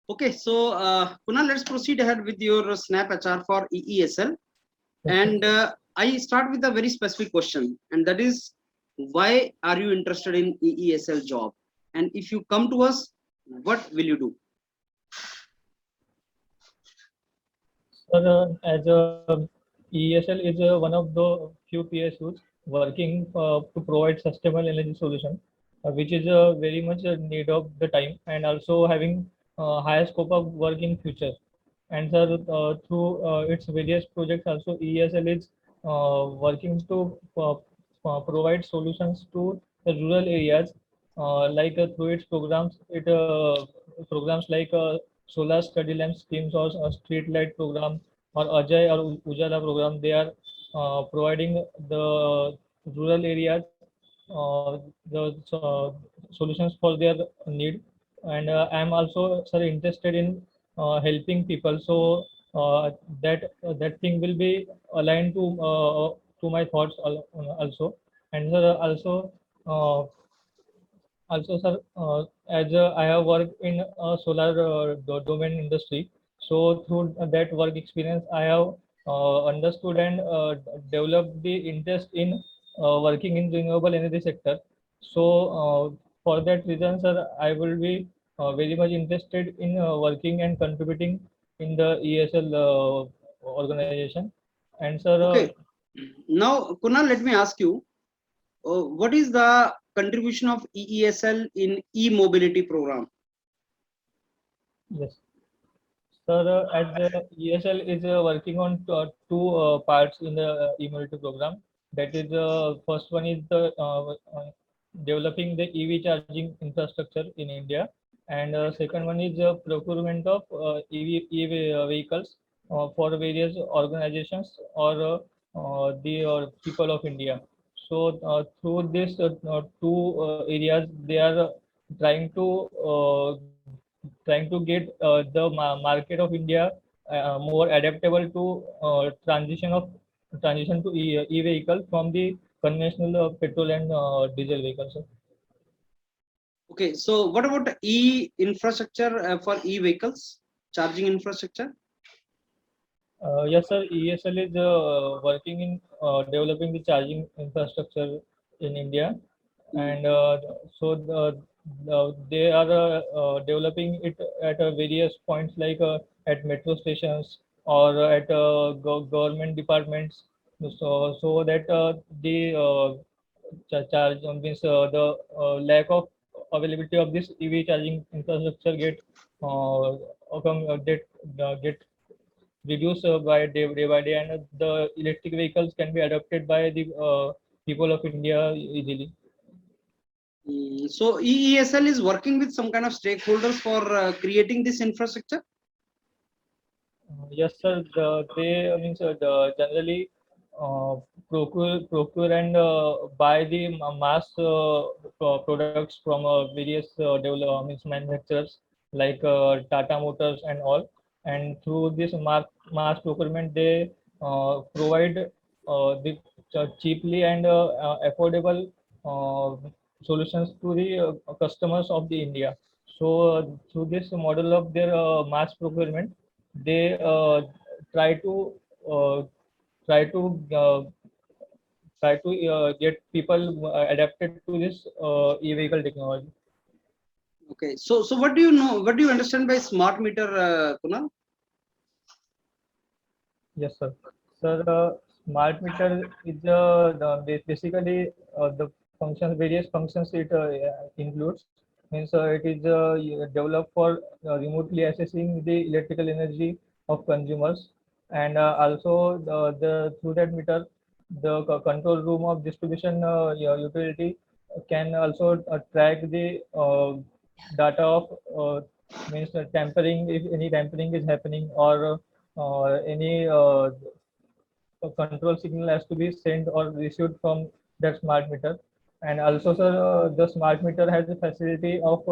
Okay, so Kunal, let's proceed ahead with your Snap HR for EESL. Yes, sir. And I start with a very specific question, and that is, why are you interested in EESL job? And if you come to us, what will you do? Sir, as ESL is one of the few PSUs working to provide sustainable energy solution, which is very much need of the time and also having higher scope of work in future. And sir, through its various projects, also ESL is working to provide solutions to the rural areas, like through its programs, it programs like solar study lamp schemes or street light program or Ajay or Ujala program. They are providing the rural areas the solutions for their need. And I am also, sir, interested in helping people. So that thing will be aligned to my thoughts also. And sir, uh, also, sir, as I have worked in solar domain industry, so through that work experience, I have understood and developed the interest in working in renewable energy sector. So, for that reason, sir, I will be very much interested in working and contributing in the ESL organization. And sir, Okay, now Kunal, let me ask you, what is the contribution of EESL in e-mobility program? yes. Sir, as ESL is working on two parts in the e-mobility program. That is, first one is the developing the EV charging infrastructure in India, and second one is procurement of EV vehicles for various organizations or the people of India. So, through this two areas, they are trying to get the market of India more adaptable to transition to e-vehicle from the conventional petrol and diesel vehicles. Okay, so what about e-infrastructure for e-vehicles, charging infrastructure? Yes, sir. ESL is working in developing the charging infrastructure in India, Mm. and they are developing it at various points, like at metro stations or at government departments, so that the charge means the lack of availability of this EV charging infrastructure get reduced day by day, and the electric vehicles can be adopted by the people of India easily. So EESL is working with some kind of stakeholders for creating this infrastructure. Yes, sir. Generally procure and buy the mass products from various means manufacturers like Tata Motors and all. And through this mass procurement, they provide the cheaply and affordable uh, solutions to the customers of the India. So through this model of their mass procurement, they try to uh, try to uh, try to get people adapted to this e-vehicle technology. Okay, so what do you know? What do you understand by smart meter, Kunal? Yes, sir. Sir, smart meter is basically the functions, various functions it includes. Means it is developed for remotely assessing the electrical energy of consumers, and also the through that meter, the control room of distribution utility can also track the data of means tampering, if any tampering is happening, or any control signal has to be sent or received from that smart meter. And also, sir, the smart meter has the facility of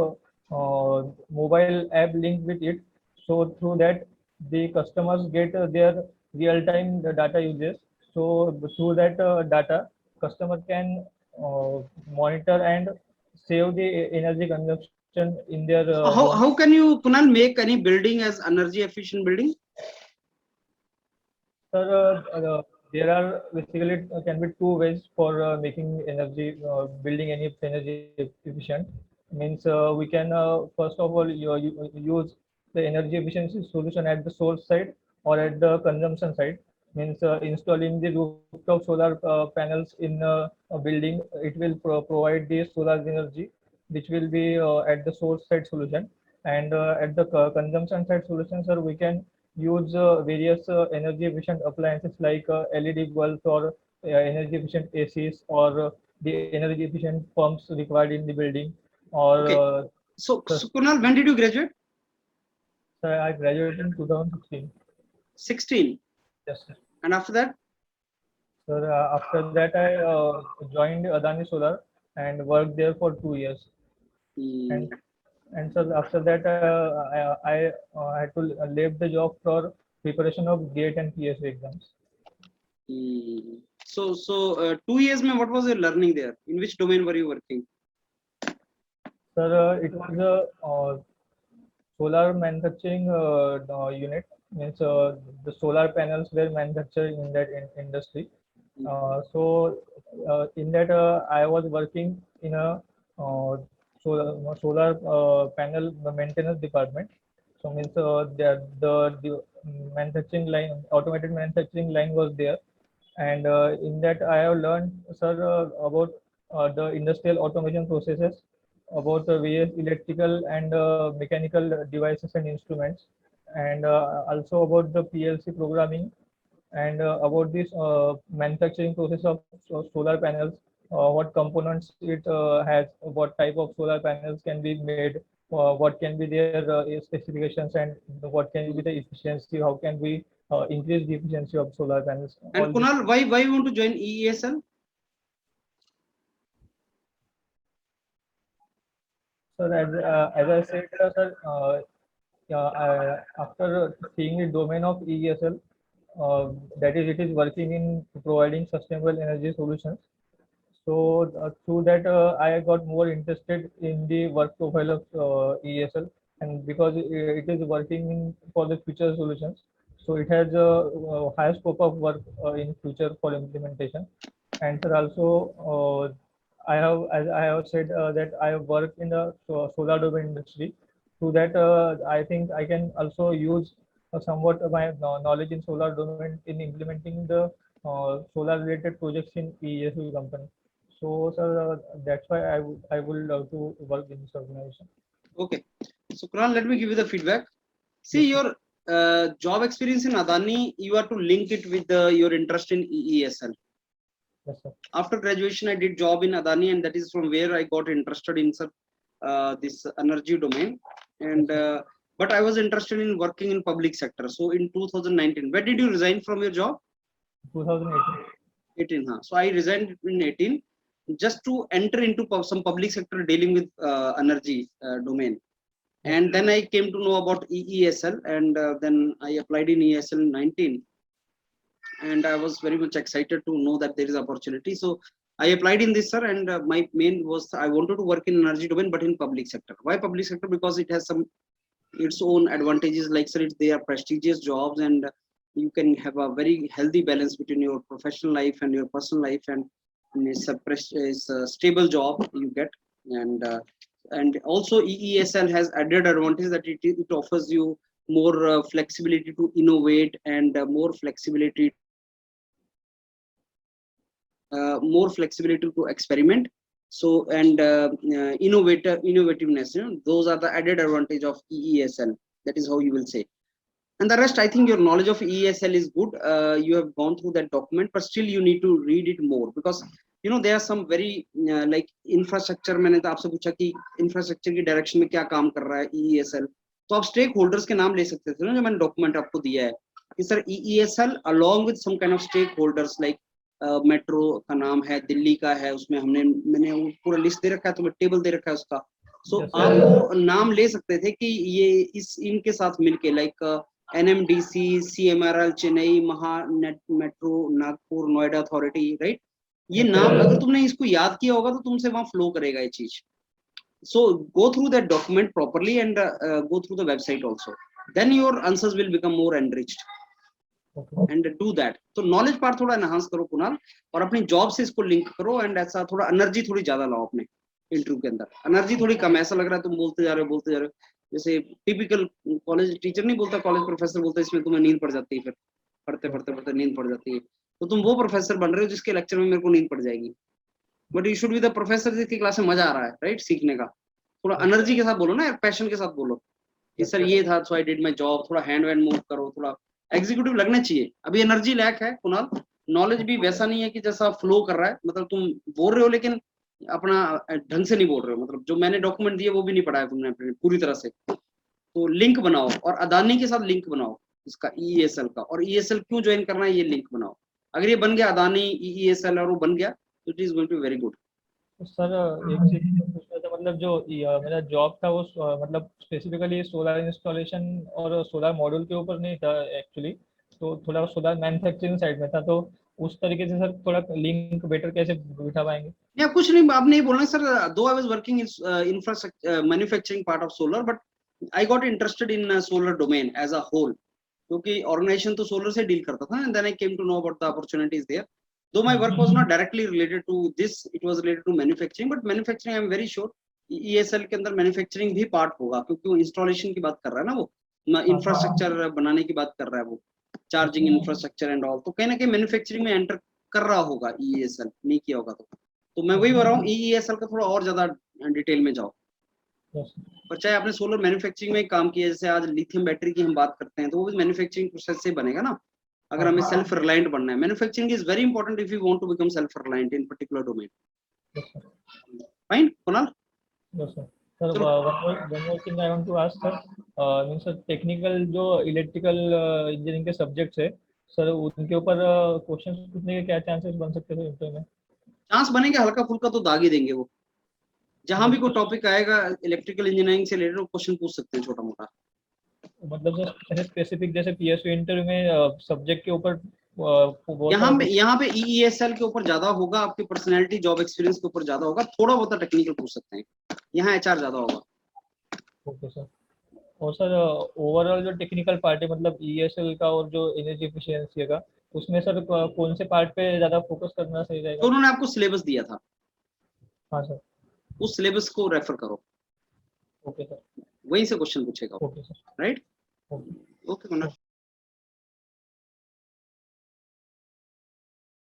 mobile app linked with it. So through that, the customers get their real-time data uses. So through that data, customer can monitor and save the energy consumption efficient in their homes. How can you, Kunal, make any building as energy efficient building? Sir, there are basically can be two ways for making energy, building any energy efficient. Means we can first of all use the energy efficiency solution at the source side or at the consumption side. Means installing the rooftop solar panels in a building, it will provide the solar energy, which will be at the source side solution. And at the consumption side solution, sir, we can use various energy efficient appliances like LED bulbs or energy efficient ACs or the energy efficient pumps required in the building. Or Okay. So Kunal, when did you graduate? so I graduated in 2016. 16. Yes, sir. And after that? So after that, I joined Adani Solar and worked there for 2 years. Hmm. And so after that, I had to leave the job for preparation of GATE and PSC exams. Hmm. So 2 years, mein, what was your learning there? In which domain were you working? Sir, it was a solar manufacturing unit. Means the solar panels were manufactured in that industry. So in that I was working in a solar panel maintenance department. So means the manufacturing line, automated manufacturing line was there, and in that I have learned, sir, about the industrial automation processes, about the various electrical and mechanical devices and instruments, and also about the PLC programming, and about this manufacturing process of solar panels, what components it has, what type of solar panels can be made, what can be their specifications, and what can be the efficiency, how can we increase the efficiency of solar panels. And All Kunal, why you want to join EESL? So as I said, sir, after seeing the domain of EESL, that is, it is working in providing sustainable energy solutions. So through that, I got more interested in the work profile of ESL, and because it is working for the future solutions, so it has a higher scope of work in future for implementation. And sir, also I have, as I have said, that I have worked in the solar domain industry. Through that, I think I can also use somewhat my knowledge in solar domain in implementing the solar related projects in ESL company. So, sir, that's why I would love to work in this organization. Okay. So Kunal, let me give you the feedback. See, Yes, sir. your job experience in Adani, you have to link it with your interest in EESL. Yes, sir. After graduation, I did job in Adani, and that is from where I got interested in this energy domain. And but I was interested in working in public sector. So in 2019, where did you resign from your job? 2018. 18. Huh? So I resigned in 18 just to enter into some public sector dealing with energy domain. And then I came to know about EESL, and then I applied in EESL 19, and I was very much excited to know that there is opportunity. So I applied in this, sir, and my main was I wanted to work in energy domain, but in public sector. Why public sector? Because it has some its own advantages. Like, sir, they are prestigious jobs, and you can have a very healthy balance between your professional life and your personal life, and it's a stable job you get. And also EESL has added advantage that it offers you more flexibility to innovate, and more flexibility to experiment. So, and innovativeness, those are the added advantage of EESL. That is how you will say. And the rest, I think your knowledge of EESL is good. You have gone through that document, but still you need to read it more, because there are some very like infrastructure. मैंने तो आपसे पूछा कि infrastructure की direction में क्या काम कर रहा है EESL. तो आप स्टेक होल्डर्स के नाम ले सकते थे ना, जो मैंने डॉक्यूमेंट आपको दिया है कि sir EESL along with some kind of stakeholders like metro का नाम है, दिल्ली का है, उसमें मैंने वो पूरा लिस्ट दे रखा है, तो मैं टेबल दे रखा है उसका. सो आप वो नाम ले सकते थे कि ये इनके साथ मिलके like NMDC, CMRL Chennai, Mahanet metro Nagpur, Noida authority, right. ये नाम अगर तुमने इसको याद किया होगा तो तुमसे वहां फ्लो करेगा ये चीज. So go through that document properly and go through the website also. Then your answers will become more enriched. Okay. And do that. तो नॉलेज पार्ट थोड़ा एनहांस करो कुणाल, और अपनी जॉब से इसको लिंक करो, एंड ऐसा थोड़ा एनर्जी थोड़ी ज्यादा लाओ अपने इंटरव्यू के अंदर. एनर्जी थोड़ी कम, ऐसा लग रहा है तुम बोलते जा रहे हो. जैसे टिपिकल कॉलेज टीचर नहीं बोलता, कॉलेज प्रोफेसर बोलता है, इसमें तुम्हें नींद पड़ जाती है, फिर पढ़ते पढ़ते पढ़ते नींद पड़ जाती है. तो तुम वो प्रोफेसर बन रहे हो जिसके लेक्चर में मेरे को नींद पड़ जाएगी. But you should be the professor जिसकी क्लास में मजा आ रहा है, राइट, सीखने का. थोड़ा एनर्जी के साथ बोलो ना, पैशन के साथ बोलो कि सर ये था, सो आई डिड माय जॉब. थोड़ा हैंड वैंड मूव करो, थोड़ा एग्जीक्यूटिव लगना चाहिए. अभी एनर्जी लैक है कुणाल. नॉलेज भी वैसा नहीं है कि जैसा फ्लो कर रहा है, मतलब तुम बोल रहे हो लेकिन अपना ढंग से नहीं बोल रहे हो. मतलब जो मैंने डॉक्यूमेंट दिए वो भी नहीं पढ़ा है तुमने पूरी तरह से. तो लिंक बनाओ, और अदानी के साथ लिंक बनाओ इसका, ईईएसएल का. और ईईएसएल क्यों ज्वाइन करना है, ये लिंक बनाओ. अगर ये बन गया अदानी ईईएसएल और वो बन गया, तो it is going to be very good. तो सर एक चीज पूछना था, मतलब जो मेरा जॉब था वो मतलब स्पेसिफिकली सोलर इंस्टॉलेशन और सोलर मॉड्यूल के ऊपर नहीं था एक्चुअली. तो थोड़ा सोलर मैन्युफैक्चरिंग साइड में था. तो उस तरीके से सर थोड़ा लिंक बेटर कैसे बिठा पाएंगे? या कुछ नहीं, आप नहीं बोलना sir. Though I was working in infrastructure manufacturing part of solar, but I got interested in solar domain as a whole, क्योंकि ऑर्गेनाइजेशन तो सोलर से डील करता था. And then I came to know about the opportunities there. Though my work was not directly related to this, it was related to manufacturing, but manufacturing I am very sure ESL के अंदर manufacturing भी part होगा, क्योंकि वो installation की बात कर रहा है ना, वो इंफ्रास्ट्रक्चर बनाने की बात कर रहा है, वो चार्जिंग इंफ्रास्ट्रक्चर एंड ऑल. तो कहीं ना कहीं मैन्युफैक्चरिंग में एंटर कर रहा होगा ESL, नहीं किया होगा तो मैं वही बोल रहा हूँ ESL का थोड़ा और ज्यादा डिटेल में जाओ. और चाहे आपने सोलर मैन्युफैक्चरिंग में काम किया, जैसे आज लिथियम बैटरी की हम बात करते हैं, तो वो भी मैन्युफैक्चरिंग प्रोसेस से बनेगा ना. अगर हमें सेल्फ रिलायंट बनना है, manufacturing is very important if you want to become self reliant in particular domain. Fine Kunal. Yes, sir. Sir, one more thing I want to ask, sir. Means sir, technical जो electrical engineering के subjects है sir, उनके ऊपर questions पूछने के क्या chances बन सकते हैं इंटरव्यू में? चांस बनेंगे, हल्का फुल्का तो दाग ही देंगे वो. जहां भी कोई टॉपिक आएगा इलेक्ट्रिकल इंजीनियरिंग से रिलेटेड, क्वेश्चन पूछ सकते हैं छोटा मोटा. मतलब सर ऐसे स्पेसिफिक जैसे पीएसयू इंटरव्यू में सब्जेक्ट के ऊपर बहुत यहाँ पे EESL के ऊपर ज्यादा होगा, आपकी पर्सनैलिटी जॉब एक्सपीरियंस के ऊपर ज्यादा होगा. थोड़ा बहुत टेक्निकल पूछ सकते हैं, यहाँ HR ज्यादा होगा. Okay sir. और सर ओवरऑल जो टेक्निकल पार्ट है, मतलब ईएसएल का और जो एनर्जी एफिशिएंसी का, उसमें सर कौन से पार्ट पे ज्यादा फोकस करना सही रहेगा? तो उन्होंने आपको सिलेबस दिया था, हाँ सर. उस सिलेबस को रेफर करो, ओके सर. वहीं से क्वेश्चन पूछेगा. Okay sir. Right. Okay. Okay Kunal.